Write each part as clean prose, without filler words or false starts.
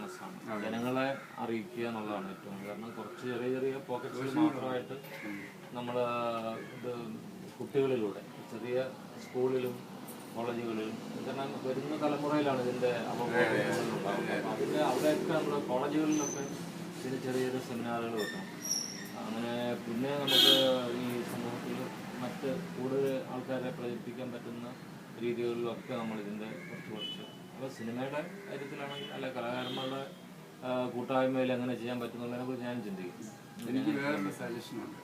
അവയർനെസ്സാണ്, ജനങ്ങളെ അറിയിക്കുക എന്നുള്ളതാണ് ഏറ്റവും. കാരണം കുറച്ച് ചെറിയ ചെറിയ പോക്കറ്റ്സിൽ മാത്രമായിട്ട് നമ്മൾ ഇത് കുട്ടികളിലൂടെ ചെറിയ സ്കൂളിലും കോളേജുകളിലും, കാരണം വരുന്ന തലമുറയിലാണ് ഇതിൻ്റെ അപകടങ്ങളുണ്ടാകുന്നത്. അപ്പോൾ അവിടെയൊക്കെ നമ്മുടെ കോളേജുകളിലൊക്കെ ഇതിന് ചെറിയ സെമിനാറുകൾ വെക്കണം. അങ്ങനെ പിന്നെ നമുക്ക് ഈ സമൂഹത്തിൽ മറ്റ് കൂടുതൽ ആൾക്കാരെ പ്രചരിപ്പിക്കാൻ പറ്റുന്ന രീതികളിലൊക്കെ നമ്മളിതിൻ്റെ കുറച്ച് അപ്പോൾ സിനിമയുടെ കാര്യത്തിലാണെങ്കിൽ അല്ല കലാകാരന്മാരുടെ കൂട്ടായ്മയിൽ എങ്ങനെ ചെയ്യാൻ പറ്റുന്നതിനെ കുറിച്ച് ഞാൻ ചിന്തിക്കും. എനിക്ക് വേറൊരു സജഷനുണ്ട്.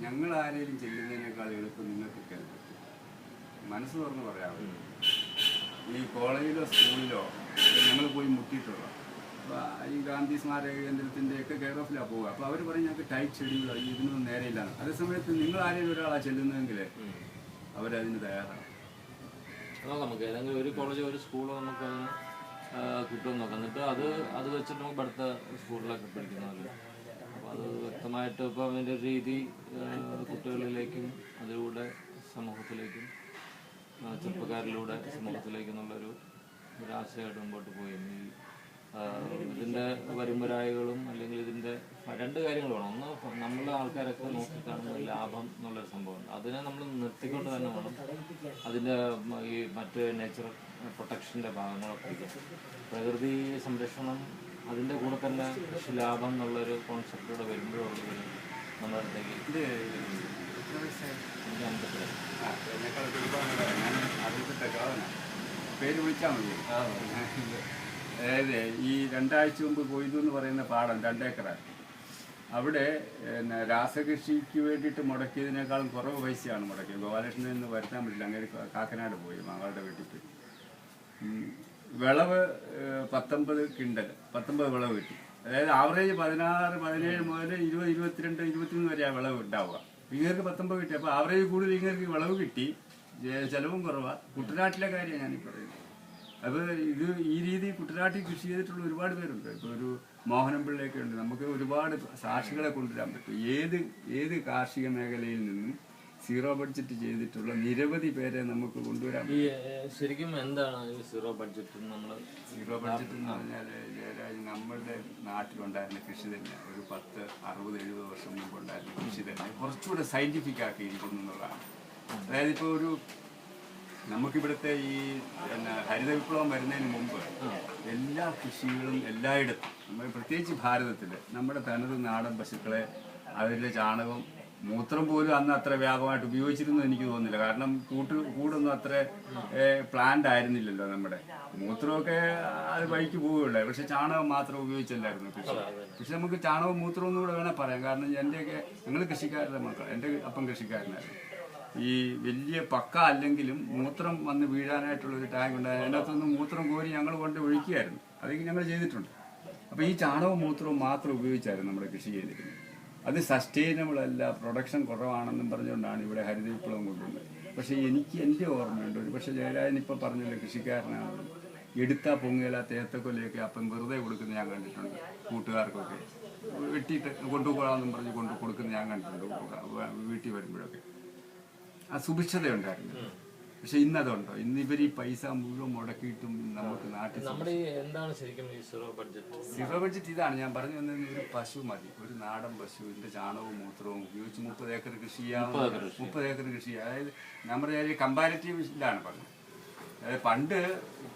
ഞങ്ങൾ ആരെങ്കിലും ചെല്ലുന്നതിനേക്കാൾ എളുപ്പം നിങ്ങൾക്ക് കേൾക്കും. മനസ്സ് തുറന്ന് പറയാമോ? ഈ കോളേജിലോ സ്കൂളിലോ ഞങ്ങൾ പോയി മുട്ടിയിട്ടുള്ളൂ. അപ്പോൾ ഈ ഗാന്ധി സ്മാരക കേന്ദ്രത്തിൻ്റെയൊക്കെ കെയർ ഓഫിലാണ് പോവുക. അപ്പോൾ അവർ പറയും ഞങ്ങൾക്ക് ടൈറ്റ് ഷെഡ്യൂളാണ്, ഇതിനൊന്നും നേരെയില്ലാണ്. അതേസമയത്ത് നിങ്ങൾ ആരെങ്കിലും ഒരാളാണ് ചെല്ലുന്നതെങ്കിൽ അവരതിന് തയ്യാറാണ്. നമുക്ക് ഏതെങ്കിലും ഒരു കോളേജോ ഒരു സ്കൂളോ നമുക്ക് കിട്ടുമെന്ന് നോക്കാം. എന്നിട്ട് അത് വെച്ചിട്ട് നമുക്ക് അടുത്ത സ്കൂളിലൊക്കെ പഠിക്കുന്നതല്ല. അപ്പോൾ അത് വ്യക്തമായിട്ട് ഇപ്പോൾ അതിൻ്റെ രീതി കുട്ടികളിലേക്കും അതിലൂടെ സമൂഹത്തിലേക്കും ചെറുപ്പക്കാരിലൂടെ സമൂഹത്തിലേക്ക് എന്നുള്ളൊരു ആശയമായിട്ട് മുമ്പോട്ട് പോയി. ഇതിൻ്റെ വരുംവരായികളും അല്ലെങ്കിൽ ഇതിൻ്റെ രണ്ട് കാര്യങ്ങൾ വേണം. ഒന്ന്, നമ്മളെ ആൾക്കാരൊക്കെ നോക്കിക്കാണുന്ന ലാഭം എന്നുള്ളൊരു സംഭവമുണ്ട്. അതിനെ നമ്മൾ നിർത്തിക്കൊണ്ട് തന്നെ വേണം അതിൻ്റെ ഈ മറ്റ് നേച്ചർ പ്രൊട്ടക്ഷൻ്റെ ഭാഗങ്ങളൊക്കെ, പ്രകൃതി സംരക്ഷണം അതിൻ്റെ കൂടെ തന്നെ കൃഷി ലാഭം എന്നുള്ളൊരു കോൺസെപ്റ്റിലൂടെ വരുമ്പോഴുള്ളത് നമ്മുടെ അടുത്തേക്ക് പേര് വിളിച്ചാൽ മതി. അതായത് ഈ 2 ആഴ്ച മുമ്പ് കൊയ്തു എന്ന് പറയുന്ന പാടം 2 ഏക്കറാണ്. അവിടെ രാസകൃഷിക്ക് വേണ്ടിയിട്ട് മുടക്കിയതിനേക്കാളും കുറവ് പൈസയാണ് മുടക്കിയത്. ഗോപാലകൃഷ്ണൻ നിന്ന് വരുത്താൻ പറ്റില്ല, അങ്ങനെ കാക്കനാട് പോയി മകളുടെ വീട്ടിൽ പോയി. വിളവ് 19 കിണ്ടൽ 19 വിളവ് കിട്ടി. അതായത് ആവറേജ് 16, 17 മുതൽ 20, 22, 23 വരെയാണ് വിളവ് ഉണ്ടാവുക. ഇങ്ങർക്ക് 19 കിട്ടി. അപ്പോൾ ആവറേജ് കൂടുതൽ ഇങ്ങർക്ക് വിളവ് കിട്ടി, ചിലവും കുറവാണ്. കുട്ടനാട്ടിലെ കാര്യമാണ് ഞാനീ പറയുന്നത്. അപ്പോൾ ഈ രീതി കുട്ടനാട്ടിൽ കൃഷി ചെയ്തിട്ടുള്ള ഒരുപാട് പേരുണ്ട്. ഇപ്പോൾ ഒരു മോഹനംപിള്ളയൊക്കെ ഉണ്ട്. നമുക്ക് ഒരുപാട് സാക്ഷികളെ കൊണ്ടുവരാൻ പറ്റും. ഏത് കാർഷിക മേഖലയിൽ നിന്നും സീറോ ബഡ്ജറ്റ് ചെയ്തിട്ടുള്ള നിരവധി പേരെ നമുക്ക് കൊണ്ടുവരാൻ പറ്റും. ശരിക്കും എന്താണ് സീറോ ബഡ്ജറ്റ്? സീറോ ബഡ്ജറ്റ് എന്ന് പറഞ്ഞാൽ ജയരാജ്, നമ്മളുടെ നാട്ടിലുണ്ടായിരുന്ന കൃഷി തന്നെ ഒരു 10, 60, 70 വർഷം മുമ്പ് ഉണ്ടായിരുന്ന കൃഷി തന്നെ കുറച്ചുകൂടെ സയന്റിഫിക് ആക്കിയിരിക്കുന്നു എന്നുള്ളതാണ്. അതായത് ഇപ്പോൾ നമുക്കിവിടുത്തെ ഈ ഹരിത വിപ്ലവം വരുന്നതിന് മുമ്പ് എല്ലാ കൃഷികളും എല്ലായിടത്തും, നമ്മൾ പ്രത്യേകിച്ച് ഭാരതത്തിൽ നമ്മുടെ തനത് നാടൻ പശുക്കളെ അവരുടെ ചാണകം മൂത്രം പോലും അന്ന് അത്ര വ്യാപകമായിട്ട് ഉപയോഗിച്ചിരുന്നു എനിക്ക് തോന്നുന്നില്ല. കാരണം കൂടൊന്നും അത്ര പ്ലാന്റ് ആയിരുന്നില്ലല്ലോ. നമ്മുടെ മൂത്രമൊക്കെ അത് വഴിക്ക് പോവുകയുള്ളൂ. പക്ഷെ ചാണകം മാത്രം ഉപയോഗിച്ചല്ലായിരുന്നു കൃഷി. പക്ഷെ നമുക്ക് ചാണകവും മൂത്രവും കൂടെ വേണേൽ പറയാം. കാരണം എൻ്റെയൊക്കെ ഞങ്ങൾ കൃഷിക്കാരുടെ മക്കൾ, എൻ്റെ അപ്പം കൃഷിക്കാരനായിരുന്നു. ഈ വലിയ പക്ക അല്ലെങ്കിലും മൂത്രം വന്ന് വീഴാനായിട്ടുള്ളൊരു ടാങ്ക് ഉണ്ടായിരുന്നു. അതിനകത്തൊന്ന് മൂത്രം കോരി ഞങ്ങൾ കൊണ്ട് ഒഴിക്കുകയായിരുന്നു. അതൊക്കെ ഞങ്ങൾ ചെയ്തിട്ടുണ്ട്. അപ്പോൾ ഈ ചാണകവും മൂത്രവും മാത്രം ഉപയോഗിച്ചായിരുന്നു നമ്മുടെ കൃഷി ചെയ്തിരുന്നത്. അത് സസ്റ്റൈനബിൾ അല്ല, പ്രൊഡക്ഷൻ കുറവാണെന്നും പറഞ്ഞുകൊണ്ടാണ് ഇവിടെ ഹരിത വിപ്ലവം കൊണ്ടുവന്നത്. പക്ഷേ എൻ്റെ ഓർമ്മയുണ്ട്, ഒരു പക്ഷേ ജയരാജൻ ഇപ്പോൾ പറഞ്ഞല്ലോ കൃഷിക്കാരനാണ്, എടുത്താൽ പൊങ്ങയില തേത്തക്കൊല്ലയൊക്കെ അപ്പം വെറുതെ കൊടുക്കുന്നത് ഞാൻ കണ്ടിട്ടുണ്ട്. കൂട്ടുകാർക്കൊക്കെ വെട്ടിയിട്ട് കൊണ്ടുപോകാമെന്നും പറഞ്ഞ് കൊടുക്കുന്നത് ഞാൻ കണ്ടിട്ടുണ്ട് വീട്ടിൽ വരുമ്പോഴൊക്കെ. ആ സുഭിക്ഷതയുണ്ടായിരുന്നു. പക്ഷെ ഇന്നതുണ്ടോ? ഇന്ന് ഇവർ ഈ പൈസ മുഴുവൻ മുടക്കിയിട്ടും നമുക്ക് നാട്ടിൽ എന്താണ് ശരിക്കും ഈ സീറോ ബഡ്ജറ്റ്? സീറോ ബഡ്ജറ്റ് ഇതാണ് ഞാൻ പറഞ്ഞു വന്നത്. ഒരു പശു മതി, ഒരു നാടൻ പശുവിൻ്റെ ചാണകവും മൂത്രവും ഉപയോഗിച്ച് 30 ഏക്കർ കൃഷി ചെയ്യാം. 30 ഏക്കർ കൃഷി ചെയ്യാം. അതായത് നമ്മുടെ കമ്പാരിറ്റീവ് ഇതാണ് പറഞ്ഞത്. അതായത് പണ്ട്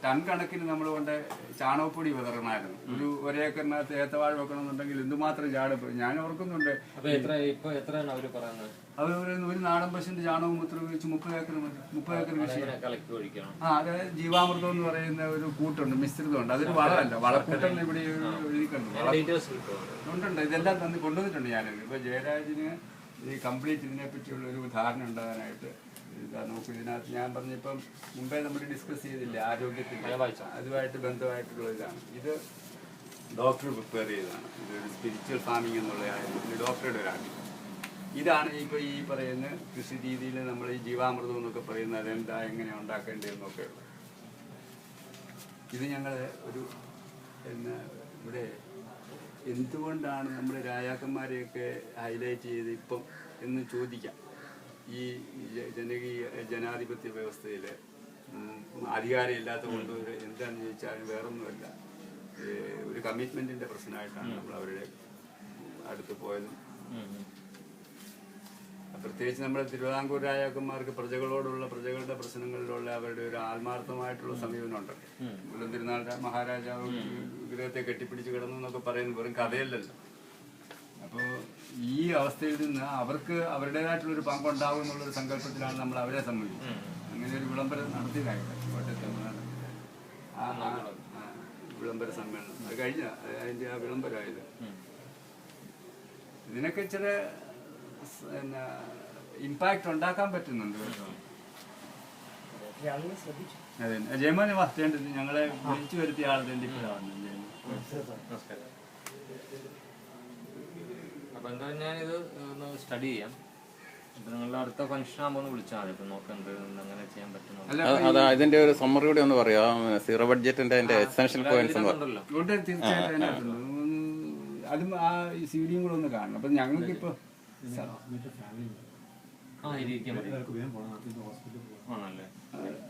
ടൺ കണക്കിന് നമ്മൾ കൊണ്ട് ചാണകപ്പൊടി വിതറണമായിരുന്നു. ഒരു ഏക്കറിനകത്ത് ഏത്തവാഴ വെക്കണമെന്നുണ്ടെങ്കിൽ എന്തുമാത്രം ഞാൻ ഓർക്കുന്നുണ്ട്. അവർ ഒരു നാടൻ പശുവിന്റെ ചാണകവും മൂത്രം ഉപയോഗിച്ച് 30 ഏക്കർ മതി. 30 ഏക്കർ കൃഷി. അതായത് ജീവാമൃതം എന്ന് പറയുന്ന ഒരു കൂട്ടുണ്ട്, മിശ്രിതമുണ്ട്. അതൊരു വളമല്ല, വളക്കൂട്ടെന്ന് ഇവിടെ എഴുതിയിട്ടുണ്ട്. ഇതെല്ലാം തന്ന് കൊണ്ടുവന്നിട്ടുണ്ട് ഞാനത്. ഇപ്പൊ ജയരാജിന് ഈ കംപ്ലീറ്റ് ഇതിനെ പറ്റിയുള്ള ഒരു ധാരണ ഉണ്ടാകാനായിട്ട് നോക്കും. ഇതിനകത്ത് ഞാൻ പറഞ്ഞിപ്പം മുമ്പേ നമ്മൾ ഡിസ്കസ് ചെയ്തില്ലേ ആരോഗ്യത്തിൻ്റെ അതുമായിട്ട് ബന്ധമായിട്ടുള്ള ഇതാണ്. ഇത് ഡോക്ടർ പ്രിപ്പയർ ചെയ്തതാണ്. ഇതൊരു സ്പിരിച്വൽ ഫാമിംഗ് എന്നുള്ള ഡോക്ടറുടെ ഒരു ആഗ്രഹം. ഇതാണ് ഇപ്പോൾ ഈ പറയുന്ന കൃഷി രീതിയിൽ നമ്മൾ ഈ ജീവാമൃതം എന്നൊക്കെ പറയുന്നത് അതെന്താ എങ്ങനെ ഉണ്ടാക്കേണ്ടതെന്നൊക്കെ ഉള്ളത്. ഇത് ഞങ്ങൾ ഒരു ഇവിടെ എന്തുകൊണ്ടാണ് നമ്മുടെ രാജാക്കന്മാരെയൊക്കെ ഹൈലൈറ്റ് ചെയ്ത് ഇപ്പം എന്ന് ചോദിക്കാം. ഈ ജനാധിപത്യ വ്യവസ്ഥയിൽ അധികാരം ഇല്ലാത്ത കൊണ്ട് എന്താണെന്ന് ചോദിച്ചാൽ വേറൊന്നുമല്ല. ഒരു കമ്മിറ്റ്മെന്റിന്റെ പ്രശ്നമായിട്ടാണ് നമ്മൾ അവരുടെ അടുത്ത് പോയതും. പ്രത്യേകിച്ച് നമ്മുടെ തിരുവിതാംകൂർ രാജാക്കന്മാർക്ക് പ്രജകളുടെ പ്രശ്നങ്ങളിലുള്ള അവരുടെ ഒരു ആത്മാർത്ഥമായിട്ടുള്ള സമീപനമുണ്ട്. മൂലം തിരുനാൾ മഹാരാജാവ് വിഗ്രഹത്തെ കെട്ടിപ്പിടിച്ച് കിടന്നു എന്നൊക്കെ പറയുന്നത് വെറും കഥയല്ലല്ലോ. അപ്പോൾ ഈ അവസ്ഥയിൽ നിന്ന് അവർക്ക് അവരുടേതായിട്ടുള്ളൊരു പങ്കുണ്ടാവും എന്നുള്ളൊരു സങ്കല്പത്തിലാണ് നമ്മൾ അവരെ സംബന്ധിച്ചത്. അങ്ങനെ ഒരു വിളംബരം നടത്തിയതായിട്ട് കോട്ടയത്ത് ആ വിളംബര സമ്മേളനം അത് കഴിഞ്ഞ അതിൻ്റെ ആ വിളംബരമായത്. ഇതിനൊക്കെ ചില പിന്നെ ഇമ്പാക്ട് ഉണ്ടാക്കാൻ പറ്റുന്നുണ്ട് കേട്ടോ. അതെ, ജയമോനെ വസ്തേണ്ടത് ഞങ്ങളെ വിളിച്ചു വരുത്തിയ ആൾ തന്നെ ഇപ്പോഴാണ്. അപ്പൊ എന്തായാലും ഞാനിത് ഒന്ന് സ്റ്റഡി ചെയ്യാം. ഇപ്പൊ നിങ്ങളുടെ അടുത്ത ഫംഗ്ഷൻ ആകുമ്പോൾ ഒന്ന് വിളിച്ചാൽ മതി. ഇപ്പൊ നോക്കുന്നത് അങ്ങനെ ചെയ്യാൻ പറ്റുന്നു. അതാ ഇതിന്റെ ഒരു സമ്മറി കൂടി ഒന്ന് പറയാം. സീറോ ബഡ്ജറ്റിന്റെ എസെൻഷ്യൽ പോയിന്റ്സ് ഉണ്ടല്ലോ. തീർച്ചയായിട്ടും അതിനകത്തുണ്ട്. അതും ആ സിഡിയും കൂടെ ഒന്ന് കാണണം. അപ്പൊ ഞങ്ങൾക്കിപ്പോ ഇരിക്കാൻ ആണല്ലേ.